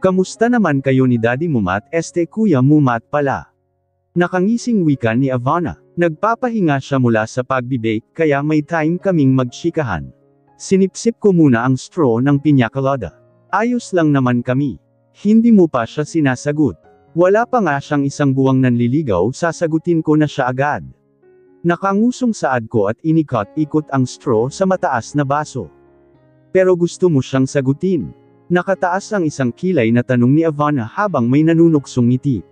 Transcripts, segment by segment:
Kamusta naman kayo ni Daddy Mumat Kuya Mumat pala? Nakangising wika ni Ivana. Nagpapahinga siya mula sa pagbibake kaya may time kaming magchikahan. Sinipsip ko muna ang straw ng piña colada. Ayos lang naman kami. Hindi mo pa siya sinasagot. Wala pa nga siyang isang buwang nanliligaw, sasagutin ko na siya agad. Nakangusong saad ko at inikot-ikot ang straw sa mataas na baso. Pero gusto mo siyang sagutin. Nakataas ang isang kilay na tanong ni Ivana habang may nanunuksong ngiti.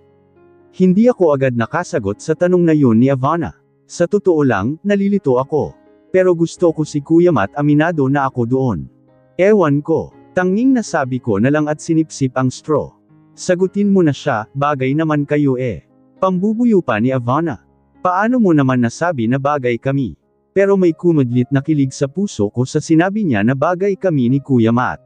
Hindi ako agad nakasagot sa tanong na yun ni Ivana. Sa totoo lang, nalilito ako. Pero gusto ko si Kuya Mat, aminado na ako doon. Ewan ko, tanging nasabi ko na lang at sinipsip ang straw. Sagutin mo na siya, bagay naman kayo eh. Pambubuyo pa ni Ivana. Paano mo naman nasabi na bagay kami? Pero may kumudlit na kilig sa puso ko sa sinabi niya na bagay kami ni Kuya Mat.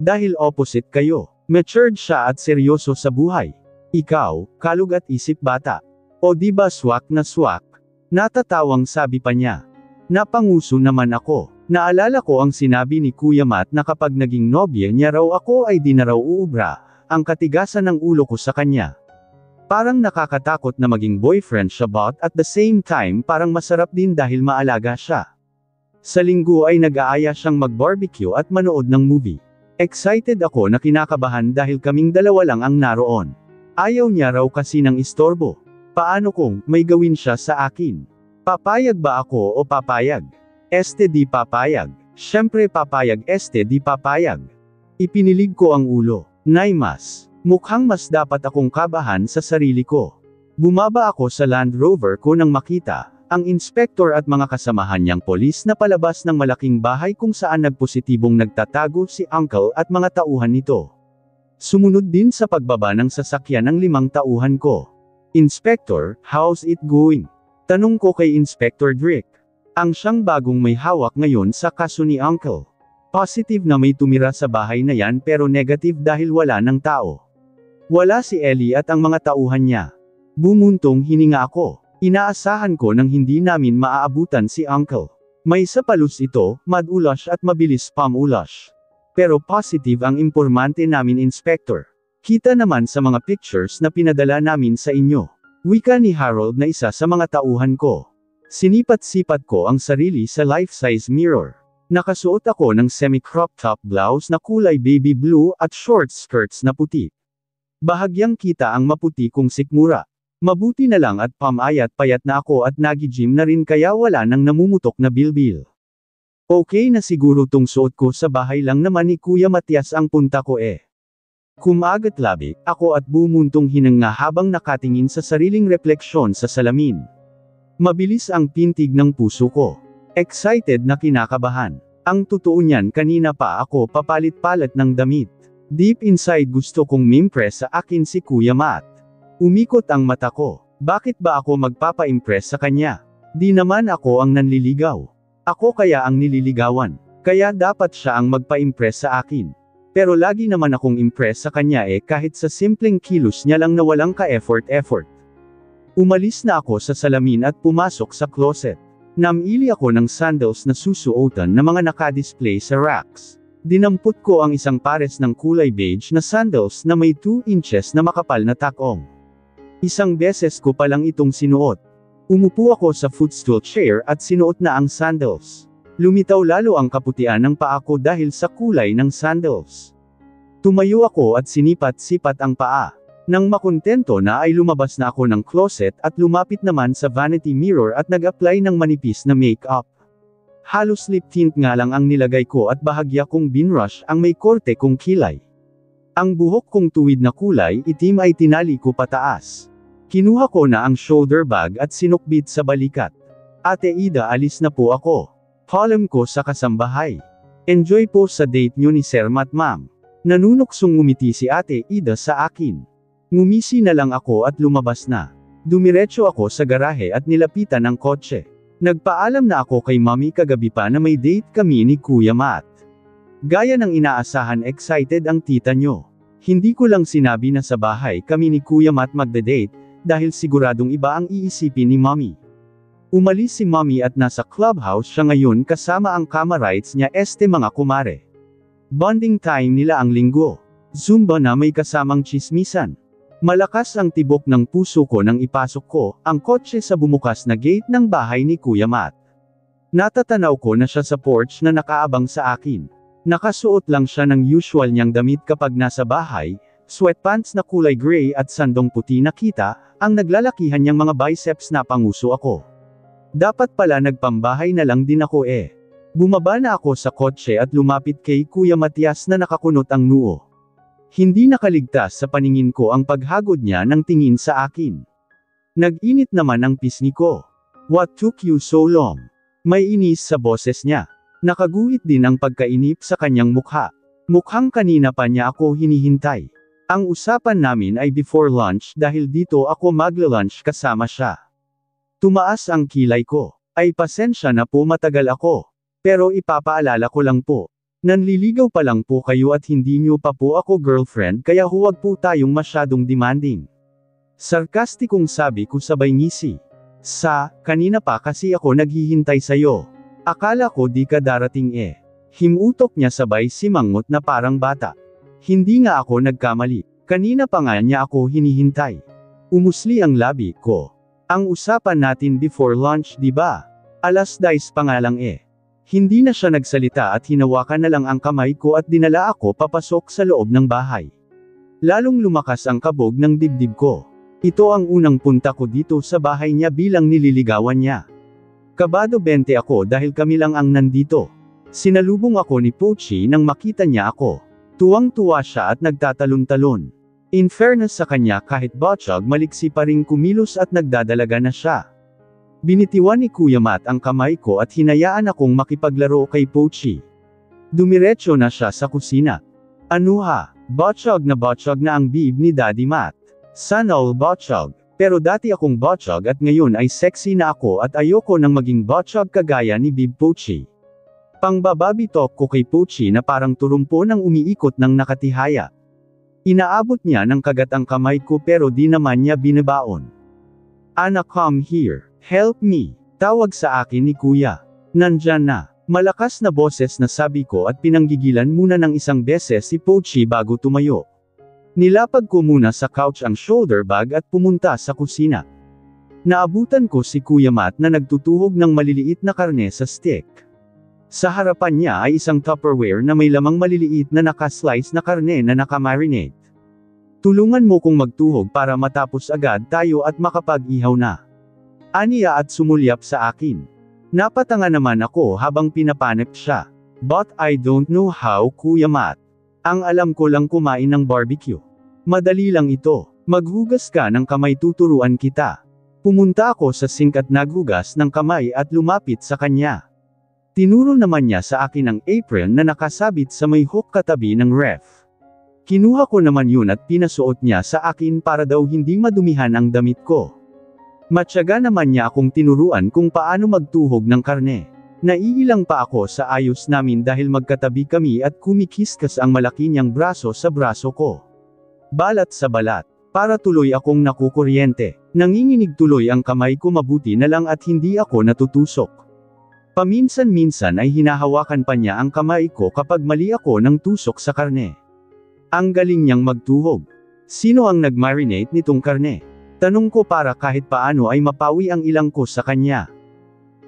Dahil opposite kayo. Matured siya at seryoso sa buhay. Ikaw, kalug at isip bata. O di ba swak na swak? Natatawang sabi pa niya. Napanguso naman ako. Naalala ko ang sinabi ni Kuya Mat na kapag naging nobya niya raw ako ay di na raw uubra. Ang katigasan ng ulo ko sa kanya. Parang nakakatakot na maging boyfriend siya but at the same time parang masarap din dahil maalaga siya. Sa linggo ay nag-aaya siyang mag-barbecue at manood ng movie. Excited ako na kinakabahan dahil kaming dalawa lang ang naroon. Ayaw niya raw kasi ng istorbo. Paano kung may gawin siya sa akin? Papayag ba ako o papayag? Di papayag. Siyempre papayag, di papayag. Ipinilig ko ang ulo. Naimas. Mukhang mas dapat akong kabahan sa sarili ko. Bumaba ako sa Land Rover ko nang makita ang inspektor at mga kasamahan niyang polis na palabas ng malaking bahay kung saan nagpositibong nagtatago si uncle at mga tauhan nito. Sumunod din sa pagbaba ng sasakyan ang 5 tauhan ko. Inspector, how's it going? Tanong ko kay Inspector Drick. Ang siyang bagong may hawak ngayon sa kaso ni uncle. Positive na may tumira sa bahay na yan pero negative dahil wala ng tao. Wala si Ellie at ang mga tauhan niya. Bumuntong hininga ako. Inaasahan ko nang hindi namin maaabutan si uncle. May sapalus ito, mad-ulash at mabilis pam-ulash. Pero positive ang impormante namin, Inspector. Kita naman sa mga pictures na pinadala namin sa inyo. Wika ni Harold na isa sa mga tauhan ko. Sinipat-sipat ko ang sarili sa life-size mirror. Nakasuot ako ng semi-crop top blouse na kulay baby blue at short skirts na puti. Bahagyang kita ang maputi kong sikmura. Mabuti na lang at pamayat-payat na ako at nagi-gym na rin kaya wala nang namumutok na bilbil. Okay na siguro tong suot ko, sa bahay lang naman ni Kuya Matias ang punta ko eh. Kumagat labi, ako at bumuntong hinanga habang nakatingin sa sariling refleksyon sa salamin. Mabilis ang pintig ng puso ko. Excited na kinakabahan. Ang totoo niyan, kanina pa ako papalit-palit ng damit. Deep inside gusto kong mimpress sa akin si Kuya Mat. Umikot ang mata ko. Bakit ba ako magpapa-impress sa kanya? Di naman ako ang nanliligaw. Ako kaya ang nililigawan. Kaya dapat siya ang magpa-impress sa akin. Pero lagi naman akong impress sa kanya kahit sa simpleng kilos niya lang na walang ka-effort. Umalis na ako sa salamin at pumasok sa closet. Namili ako ng sandals na susuotan na mga nakadisplay sa racks. Dinampot ko ang isang pares ng kulay beige na sandals na may 2 inches na makapal na takong. Isang beses ko pa lang itong sinuot. Umupo ako sa footstool chair at sinuot na ang sandals. Lumitaw lalo ang kaputian ng paa ko dahil sa kulay ng sandals. Tumayo ako at sinipat-sipat ang paa. Nang makontento na ay lumabas na ako ng closet at lumapit naman sa vanity mirror at nag-apply ng manipis na makeup. Halos lip tint nga lang ang nilagay ko at bahagya kong binrush ang may korte kong kilay. Ang buhok kong tuwid na kulay itim ay tinali ko pataas. Kinuha ko na ang shoulder bag at sinukbit sa balikat. Ate Ida, alis na po ako. Column ko sa kasambahay. Enjoy po sa date nyo ni Sir Mat, ma'am. Nanunuksong ngumiti si Ate Ida sa akin. Ngumisi na lang ako at lumabas na. Dumiretso ako sa garahe at nilapitan ang kotse. Nagpaalam na ako kay Mommy kagabi pa na may date kami ni Kuya Mat. Gaya ng inaasahan, excited ang tita nyo. Hindi ko lang sinabi na sa bahay kami ni Kuya Mat magde-date, dahil siguradong iba ang iisipin ni Mommy. Umalis si Mommy at nasa clubhouse siya ngayon kasama ang kamarites niya, mga kumare. Bonding time nila ang linggo. Zumba na may kasamang tsismisan. Malakas ang tibok ng puso ko nang ipasok ko ang kotse sa bumukas na gate ng bahay ni Kuya Matt. Natatanaw ko na siya sa porch na nakaabang sa akin. Nakasuot lang siya ng usual niyang damit kapag nasa bahay, sweatpants na kulay gray at sandong puti na kita, ang naglalakihan niyang mga biceps na panguso ako. Dapat pala nagpambahay na lang din ako eh. Bumaba na ako sa kotse at lumapit kay Kuya Matias na nakakunot ang noo. Hindi nakaligtas sa paningin ko ang paghagod niya ng tingin sa akin. Nag-init naman ang pisngi ko. What took you so long? May inis sa boses niya. Nakaguhit din ang pagkainip sa kanyang mukha. Mukhang kanina pa niya ako hinihintay. Ang usapan namin ay before lunch dahil dito ako magla-lunch kasama siya. Tumaas ang kilay ko. Ay pasensya na po matagal ako. Pero ipapaalala ko lang po. Nanliligaw pa lang po kayo at hindi niyo pa po ako girlfriend kaya huwag po tayong masyadong demanding. Sarkastikong sabi ko sabay ngisi. Kanina pa kasi ako naghihintay sa'yo. Akala ko di ka darating eh. Himutok niya sabay simangot na parang bata. Hindi nga ako nagkamali. Kanina pa nga niya ako hinihintay. Umusli ang labi ko. Ang usapan natin before lunch di ba? 10:00 pa nga lang eh. Hindi na siya nagsalita at hinawakan na lang ang kamay ko at dinala ako papasok sa loob ng bahay. Lalong lumakas ang kabog ng dibdib ko. Ito ang unang punta ko dito sa bahay niya bilang nililigawan niya. Kabado 20 ako dahil kami lang ang nandito. Sinalubong ako ni Pochi nang makita niya ako. Tuwang-tuwa siya at nagtatalon-talon. In fairness sa kanya kahit botchog maliksi pa ring kumilos at nagdadalaga na siya. Binitiwan ni Kuya Matt ang kamay ko at hinayaan akong makipaglaro kay Pochi. Dumiretso na siya sa kusina. Ano ha, botchog na ang bib ni Daddy Matt. Sana all botchog. Pero dati akong botchog at ngayon ay sexy na ako at ayoko nang maging botchog kagaya ni Bib Pochi. Pangbababi talk ko kay Pochi na parang turumpo ng umiikot ng nakatihaya. Inaabot niya ng kagat ang kamay ko pero di naman niya binabaon. Anak, come here. Help me. Tawag sa akin ni Kuya. Nandyan na. Malakas na boses na sabi ko at pinanggigilan muna ng isang beses si Pochi bago tumayo. Nilapag ko muna sa couch ang shoulder bag at pumunta sa kusina. Naabutan ko si Kuya Matt na nagtutuhog ng maliliit na karne sa stick. Sa harapan niya ay isang Tupperware na may lamang maliliit na naka-slice na karne na naka-marinate. Tulungan mo kong magtuhog para matapos agad tayo at makapag-ihaw na. Aniya at sumulyap sa akin. Napatanga naman ako habang pinapanip siya. But I don't know how, Kuya Matt. Ang alam ko lang kumain ng barbecue. Madali lang ito. Maghugas ka ng kamay tuturuan kita. Pumunta ako sa sink at naghugas ng kamay at lumapit sa kanya. Tinuro naman niya sa akin ang apron na nakasabit sa may hook katabi ng ref. Kinuha ko naman yun at pinasuot niya sa akin para daw hindi madumihan ang damit ko. Matyaga naman niya akong tinuruan kung paano magtuhog ng karne. Naiilang pa ako sa ayos namin dahil magkatabi kami at kumikiskas ang malaki niyang braso sa braso ko. Balat sa balat. Para tuloy akong nakukuryente. Nanginginig tuloy ang kamay ko mabuti na lang at hindi ako natutusok. Paminsan-minsan ay hinahawakan pa niya ang kamay ko kapag mali ako ng tusok sa karne. Ang galing niyang magtuhog. Sino ang nag-marinate nitong karne? Tanong ko para kahit paano ay mapawi ang ilang ko sa kanya.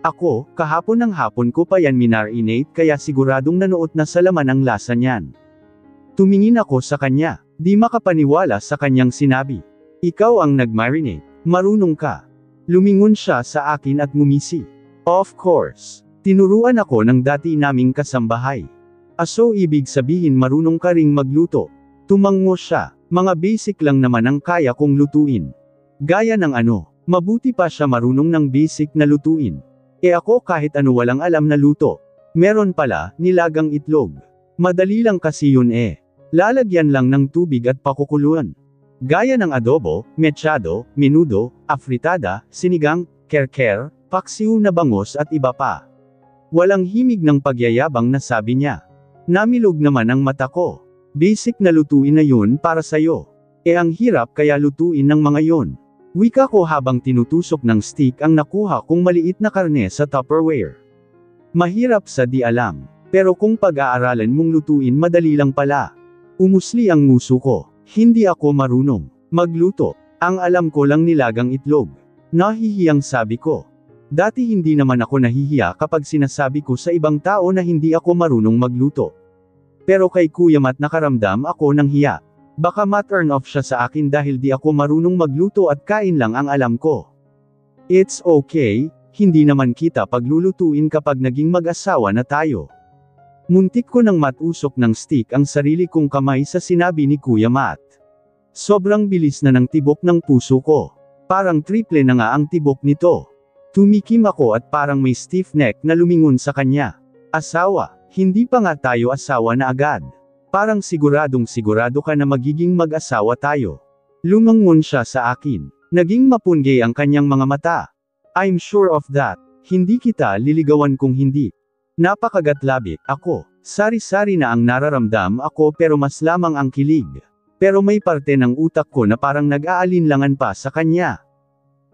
Ako, kahapon ng hapon ko pa yan minarinate kaya siguradong nanuot na sa laman ang lasa niyan. Tumingin ako sa kanya, di makapaniwala sa kanyang sinabi. Ikaw ang nag-marinate, marunong ka. Lumingon siya sa akin at ngumisi. Of course, tinuruan ako ng dati naming kasambahay. Aso ibig sabihin marunong ka ring magluto. Tumango siya, mga basic lang naman ang kaya kong lutuin. Gaya ng ano, mabuti pa siya marunong ng basic na lutuin. Ako kahit ano walang alam na luto. Meron pala, nilagang itlog. Madali lang kasi yun eh. Lalagyan lang ng tubig at pakukuluan. Gaya ng adobo, mechado, menudo, afritada, sinigang, kerker, paksiw na bangos at iba pa. Walang himig ng pagyayabang na sabi niya. Namilog naman ang mata ko. Basic na lutuin na yun para sayo. Ang hirap kaya lutuin ng mga yon. Wika ko habang tinutusok ng stick ang nakuha kong maliit na karne sa Tupperware. Mahirap sa di alam. Pero kung pag-aaralan mong lutuin madali lang pala. Umusli ang nguso ko. Hindi ako marunong magluto. Ang alam ko lang nilagang itlog. Nahihiyang sabi ko. Dati hindi naman ako nahihiya kapag sinasabi ko sa ibang tao na hindi ako marunong magluto. Pero kay Kuya Matt nakaramdam ako ng hiya. Baka ma-turn off siya sa akin dahil di ako marunong magluto at kain lang ang alam ko. It's okay, hindi naman kita paglulutuin kapag naging mag-asawa na tayo. Muntik ko nang matusok ng stick ang sarili kong kamay sa sinabi ni Kuya Matt. Sobrang bilis na ng tibok ng puso ko. Parang triple na nga ang tibok nito. Tumikim ako at parang may stiff neck na lumingon sa kanya. Asawa, hindi pa nga tayo asawa na agad. Parang siguradong sigurado ka na magiging mag-asawa tayo. Lumangon siya sa akin. Naging mapunggay ang kanyang mga mata. I'm sure of that. Hindi kita liligawan kung hindi. Napakagatlabi, ako. Sari-sari na ang nararamdam ako pero mas lamang ang kilig. Pero may parte ng utak ko na parang nag-aalinlangan pa sa kanya.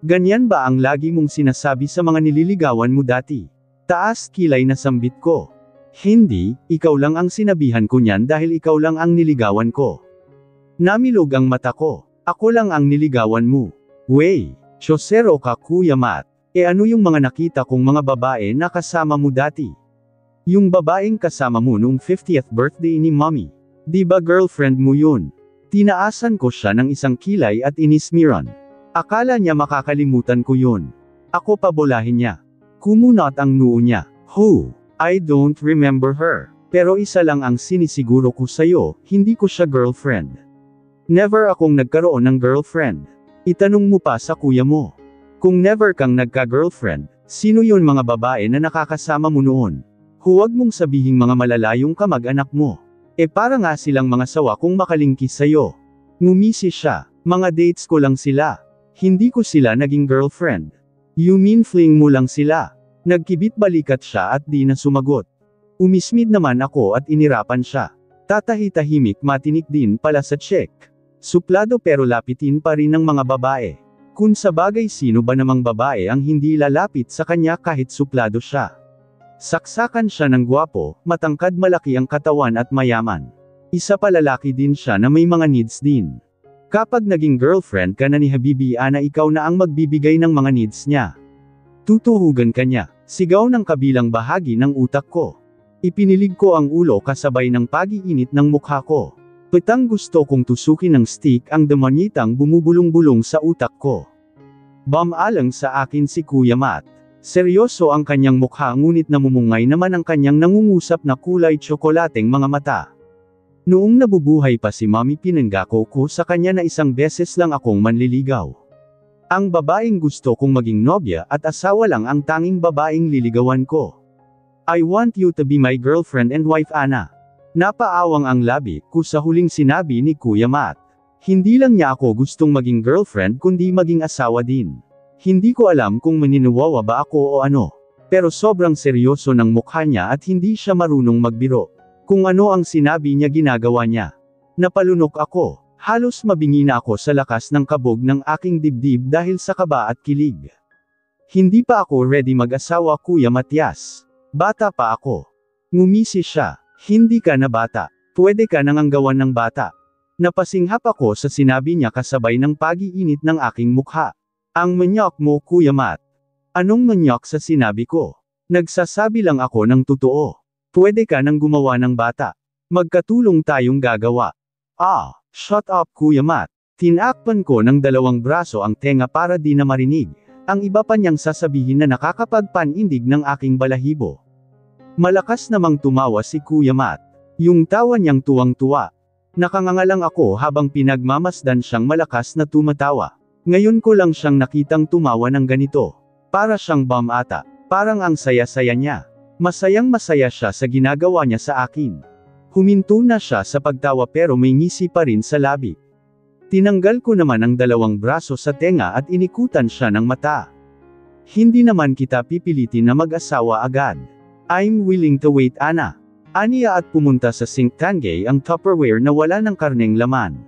Ganyan ba ang lagi mong sinasabi sa mga nililigawan mo dati? Taas kilay na sambit ko. Hindi, ikaw lang ang sinabihan ko niyan dahil ikaw lang ang niligawan ko. Namilog ang mata ko. Ako lang ang niligawan mo. Wey, Chosero ka Kuya Matt. E ano yung mga nakita kong mga babae na kasama mo dati? Yung babaeng kasama mo noong 50th birthday ni Mommy. Di ba girlfriend mo yun? Tinaasan ko siya ng isang kilay at inismiran. Akala niya makakalimutan ko yun. Ako pabolahin niya. Kumunot ang noo niya. Who? I don't remember her. Pero isa lang ang sinisiguro ko sa'yo, hindi ko siya girlfriend. Never akong nagkaroon ng girlfriend. Itanong mo pa sa kuya mo. Kung never kang nagka-girlfriend, sino yun mga babae na nakakasama mo noon? Huwag mong sabihing mga malalayong kamag-anak mo. E para nga silang mga sawa kung makalingkis sa'yo. Ngumisi siya. Mga dates ko lang sila. Hindi ko sila naging girlfriend. You mean fling mo lang sila? Nagkibit balikat siya at di na sumagot. Umismid naman ako at inirapan siya. Tatahi-tahimik matinik din pala sa check. Suplado pero lapitin pa rin ng mga babae. Kung sa bagay sino ba namang babae ang hindi lalapit sa kanya kahit suplado siya. Saksakan siya ng gwapo, matangkad malaki ang katawan at mayaman. Isa pa lalaki din siya na may mga needs din. Kapag naging girlfriend ka na ni Habibi Ana ikaw na ang magbibigay ng mga needs niya. Tutuhugan ka niya, sigaw ng kabilang bahagi ng utak ko. Ipinilig ko ang ulo kasabay ng pag-iinit ng mukha ko. Petang gusto kong tusukin ng stick ang demonyitang bumubulong-bulong sa utak ko. Bamalang sa akin si Kuya Matt. Seryoso ang kanyang mukha ngunit namumungay naman ang kanyang nangungusap na kulay tsokolateng mga mata. Noong nabubuhay pa si Mommy pinanggako ko sa kanya na isang beses lang akong manliligaw. Ang babaeng gusto kong maging nobya at asawa lang ang tanging babaeng liligawan ko. I want you to be my girlfriend and wife Ana. Napaawang ang labi ko sa huling sinabi ni Kuya Matt. Hindi lang niya ako gustong maging girlfriend kundi maging asawa din. Hindi ko alam kung maniniwawa ba ako o ano. Pero sobrang seryoso ng mukha niya at hindi siya marunong magbiro. Kung ano ang sinabi niya ginagawa niya. Napalunok ako. Halos mabingi na ako sa lakas ng kabog ng aking dibdib dahil sa kaba at kilig. Hindi pa ako ready mag-asawa Kuya Matias. Bata pa ako. Ngumisi siya. Hindi ka na bata. Pwede ka nang anggawan ng bata. Napasinghap ako sa sinabi niya kasabay ng pag-iinit ng aking mukha. Ang manyok mo Kuya Matt. Anong manyok sa sinabi ko? Nagsasabi lang ako ng totoo. Pwede ka nang gumawa ng bata. Magkatulong tayong gagawa. Shut up Kuya Matt. Tinakpan ko ng dalawang braso ang tenga para di na marinig. Ang iba pa niyang sasabihin na nakakapagpanindig ng aking balahibo. Malakas namang tumawa si Kuya Matt. Yung tawa niyang tuwang-tuwa. Nakangangalang ako habang pinagmamasdan siyang malakas na tumatawa. Ngayon ko lang siyang nakitang tumawa ng ganito. Para siyang bum ata. Parang ang saya-saya niya. Masayang masaya siya sa ginagawa niya sa akin. Huminto na siya sa pagtawa pero may ngisi pa rin sa labi. Tinanggal ko naman ang dalawang braso sa tenga at inikutan siya ng mata. Hindi naman kita pipilitin na mag-asawa agad. I'm willing to wait Ana. Aniya at pumunta sa sink tangay ang Tupperware na wala ng karneng laman.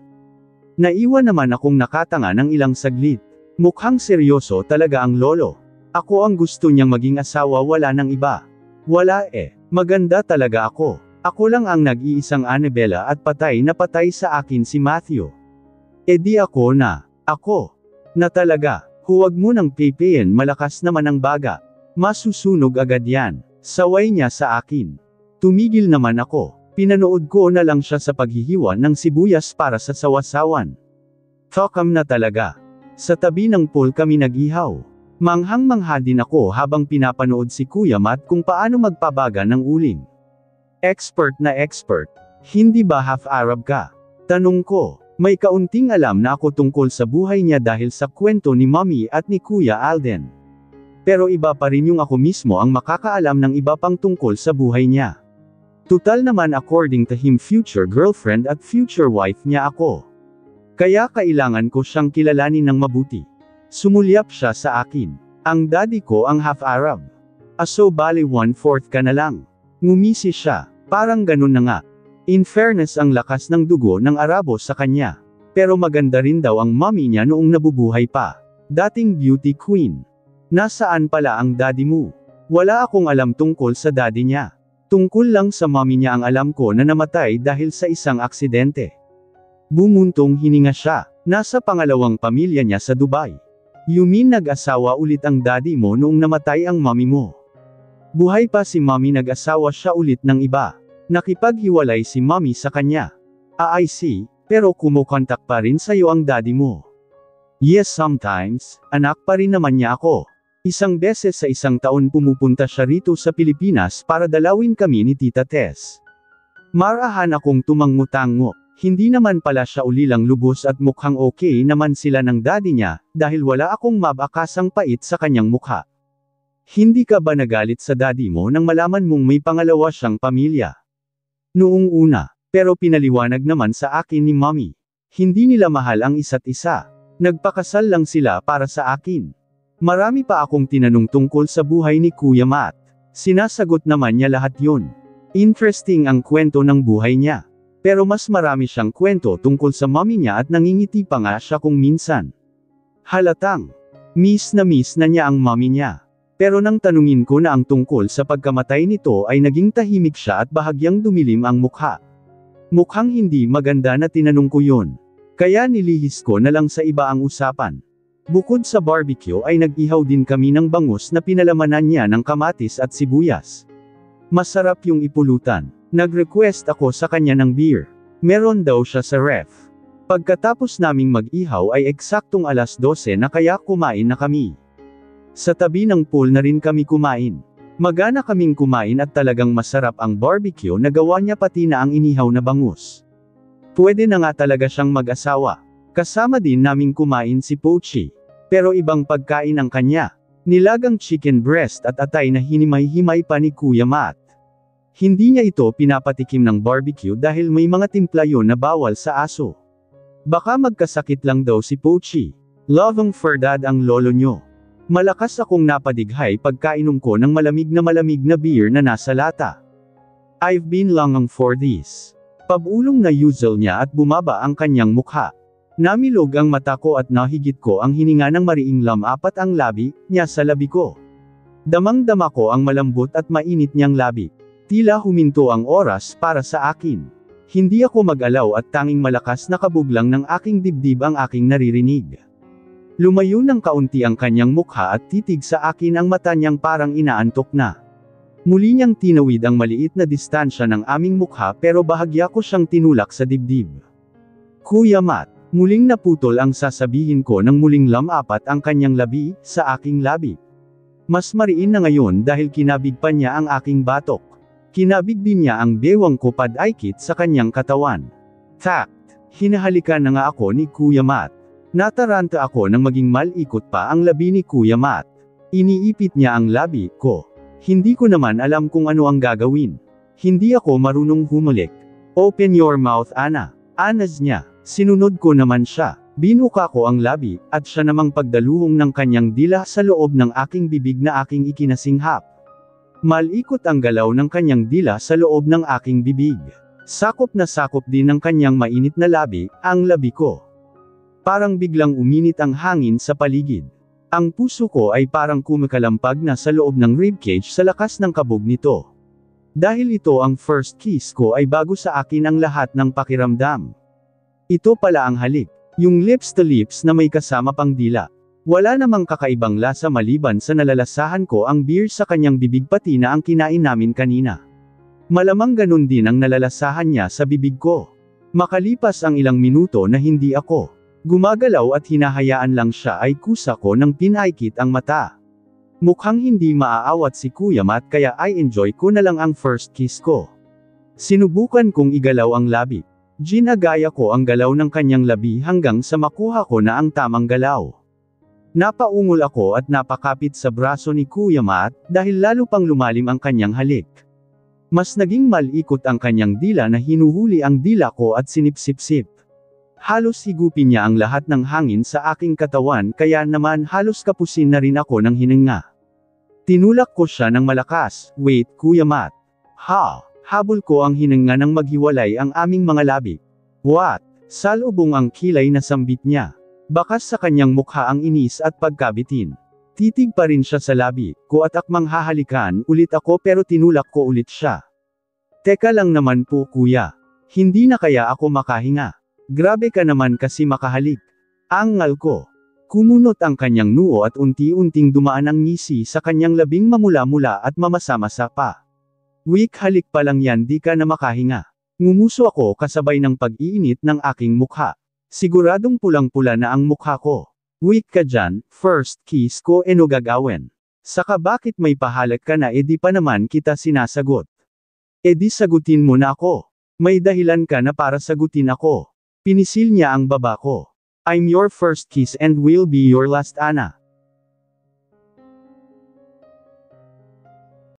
Naiwan naman akong nakatanga ng ilang saglit. Mukhang seryoso talaga ang lolo. Ako ang gusto niyang maging asawa wala ng iba. Wala maganda talaga ako. Ako lang ang nag-iisang Annabella at patay na patay sa akin si Matthew. E di ako na. Ako. Na talaga. Huwag mo nang pepein, malakas naman ang baga. Masusunog agad yan. Saway niya sa akin. Tumigil naman ako. Pinanood ko na lang siya sa paghihiwa ng sibuyas para sa sawasawan. Thokam na talaga. Sa tabi ng pool kami nag-ihaw. Manghang-mangha din ako habang pinapanood si Kuya Matt kung paano magpabaga ng uling. Expert na expert. Hindi ba half-Arab ka? Tanong ko. May kaunting alam na ako tungkol sa buhay niya dahil sa kwento ni Mommy at ni Kuya Alden. Pero iba pa rin yung ako mismo ang makakaalam ng iba pang tungkol sa buhay niya. Tutal naman according to him future girlfriend at future wife niya ako. Kaya kailangan ko siyang kilalanin ng mabuti. Sumulyap siya sa akin. Ang daddy ko ang half-Arab. Aso bali 1/4 ka na lang. Ngumisi siya. Parang ganun na nga. In fairness ang lakas ng dugo ng Arabo sa kanya. Pero maganda rin daw ang mommy niya noong nabubuhay pa. Dating beauty queen. Nasaan pala ang daddy mo? Wala akong alam tungkol sa daddy niya. Tungkol lang sa mommy niya ang alam ko na namatay dahil sa isang aksidente. Bumuntong hininga siya. Nasa pangalawang pamilya niya sa Dubai. You mean nag-asawa ulit ang daddy mo noong namatay ang mommy mo? Buhay pa si mommy, nag-asawa siya ulit ng iba. Nakipaghiwalay si mommy sa kanya. I see, pero kumukontak pa rin sa'yo ang daddy mo. Yes, sometimes, anak pa rin naman niya ako. Isang beses sa isang taon pumupunta siya rito sa Pilipinas para dalawin kami ni Tita Tess. Marahan akong tumango-tango. Hindi naman pala siya ulilang lubos at mukhang okay naman sila ng daddy niya, dahil wala akong mabakasang pait sa kanyang mukha. Hindi ka ba nagalit sa daddy mo nang malaman mong may pangalawa siyang pamilya? Noong una, pero pinaliwanag naman sa akin ni mommy. Hindi nila mahal ang isa't isa. Nagpakasal lang sila para sa akin. Marami pa akong tinanong tungkol sa buhay ni Kuya Matt. Sinasagot naman niya lahat yun. Interesting ang kwento ng buhay niya. Pero mas marami siyang kwento tungkol sa mommy niya at nangingiti pa nga siya kung minsan. Halatang, miss na niya ang mommy niya. Pero nang tanungin ko na ang tungkol sa pagkamatay nito ay naging tahimik siya at bahagyang dumilim ang mukha. Mukhang hindi maganda na tinanong ko yun. Kaya nilihis ko na lang sa iba ang usapan. Bukod sa barbecue ay nag-ihaw din kami ng bangus na pinalamanan niya ng kamatis at sibuyas. Masarap yung ipulutan. Nag-request ako sa kanya ng beer. Meron daw siya sa ref. Pagkatapos naming mag-ihaw ay eksaktong 12:00 na kaya kumain na kami. Sa tabi ng pool na rin kami kumain. Magana kaming kumain at talagang masarap ang barbecue na gawa niya pati na ang inihaw na bangus. Pwede na nga talaga siyang mag-asawa. Kasama din naming kumain si Pochi. Pero ibang pagkain ang kanya. Nilagang chicken breast at atay na hinimay-himay pa ni Kuya Matt. Hindi niya ito pinapatikim ng barbecue dahil may mga timpla yun na bawal sa aso. Baka magkasakit lang daw si Pochi. Loving for dad ang lolo nyo. Malakas akong napadighay pagkainom ko ng malamig na beer na nasa lata. I've been longing for this. Pabulong na yuzel niya at bumaba ang kanyang mukha. Namilog ang mata ko at nahigit ko ang hininga ng mariing lamapat ang labi niya sa labi ko. Damang-dama ko ang malambot at mainit niyang labi. Tila huminto ang oras para sa akin. Hindi ako mag-alaw at tanging malakas na kabuglang ng aking dibdib ang aking naririnig. Lumayo ng kaunti ang kanyang mukha at titig sa akin ang mata niyang parang inaantok na. Muli niyang tinawid ang maliit na distansya ng aming mukha pero bahagya ko siyang tinulak sa dibdib. Kuya Matt, muling naputol ang sasabihin ko nang muling lamapat ang kanyang labi sa aking labi. Mas mariin na ngayon dahil kinabig pa niya ang aking batok. Kinabig din niya ang bewang ko padaykit sa kanyang katawan. Fact, hinahalikan na nga ako ni Kuya Matt. Nataranta ako nang maging malikot pa ang labi ni Kuya Matt. Iniipit niya ang labi ko. Hindi ko naman alam kung ano ang gagawin. Hindi ako marunong humulik. Open your mouth, Ana. Anas niya. Sinunod ko naman siya. Binuka ko ang labi, at siya namang pagdaluhong ng kanyang dila sa loob ng aking bibig na aking ikinasinghap. Malikot ang galaw ng kanyang dila sa loob ng aking bibig. Sakop na sakop din ng kanyang mainit na labi, ang labi ko. Parang biglang uminit ang hangin sa paligid. Ang puso ko ay parang kumikalampag na sa loob ng ribcage sa lakas ng kabog nito. Dahil ito ang first kiss ko ay bago sa akin ang lahat ng pakiramdam. Ito pala ang halik. Yung lips to lips na may kasama pang dila. Wala namang kakaibang lasa maliban sa nalalasahan ko ang beer sa kanyang bibig pati na ang kinain namin kanina. Malamang ganun din ang nalalasahan niya sa bibig ko. Makalipas ang ilang minuto na hindi ako gumagalaw at hinahayaan lang siya ay kusa ko ng pinaikit ang mata. Mukhang hindi maaawat si Kuya Matt kaya I enjoy ko na lang ang first kiss ko. Sinubukan kong igalaw ang labi. Ginagaya ko ang galaw ng kanyang labi hanggang sa makuha ko na ang tamang galaw. Napaungol ako at napakapit sa braso ni Kuya Matt dahil lalo pang lumalim ang kanyang halik. Mas naging malikot ang kanyang dila na hinuhuli ang dila ko at sinipsipsip. Halos higupin niya ang lahat ng hangin sa aking katawan kaya naman halos kapusin na rin ako ng hininga. Tinulak ko siya ng malakas. Wait, Kuya Matt. Ha? Habol ko ang hininga nang maghiwalay ang aming mga labi. What? Salubong ang kilay na sambit niya. Bakas sa kanyang mukha ang inis at pagkabitin. Titig pa rin siya sa labi ko at akmang hahalikan ulit ako pero tinulak ko ulit siya. Teka lang naman po kuya. Hindi na kaya ako makahinga. Grabe ka naman kasi makahalik. Angal ko. Kumunot ang kanyang noo at unti-unting dumaan ang ngisi sa kanyang labing mamula-mula at mamasa-masa pa. Weak halik pa lang yan di ka na makahinga. Ngumuso ako kasabay ng pag-iinit ng aking mukha. Siguradong pulang-pula na ang mukha ko. Weak ka dyan, first kiss ko gagawin. Saka bakit may pahalat ka na di pa naman kita sinasagot. Di sagutin mo na ako. May dahilan ka na para sagutin ako. Pinisil niya ang baba ko. I'm your first kiss and will be your last Ana.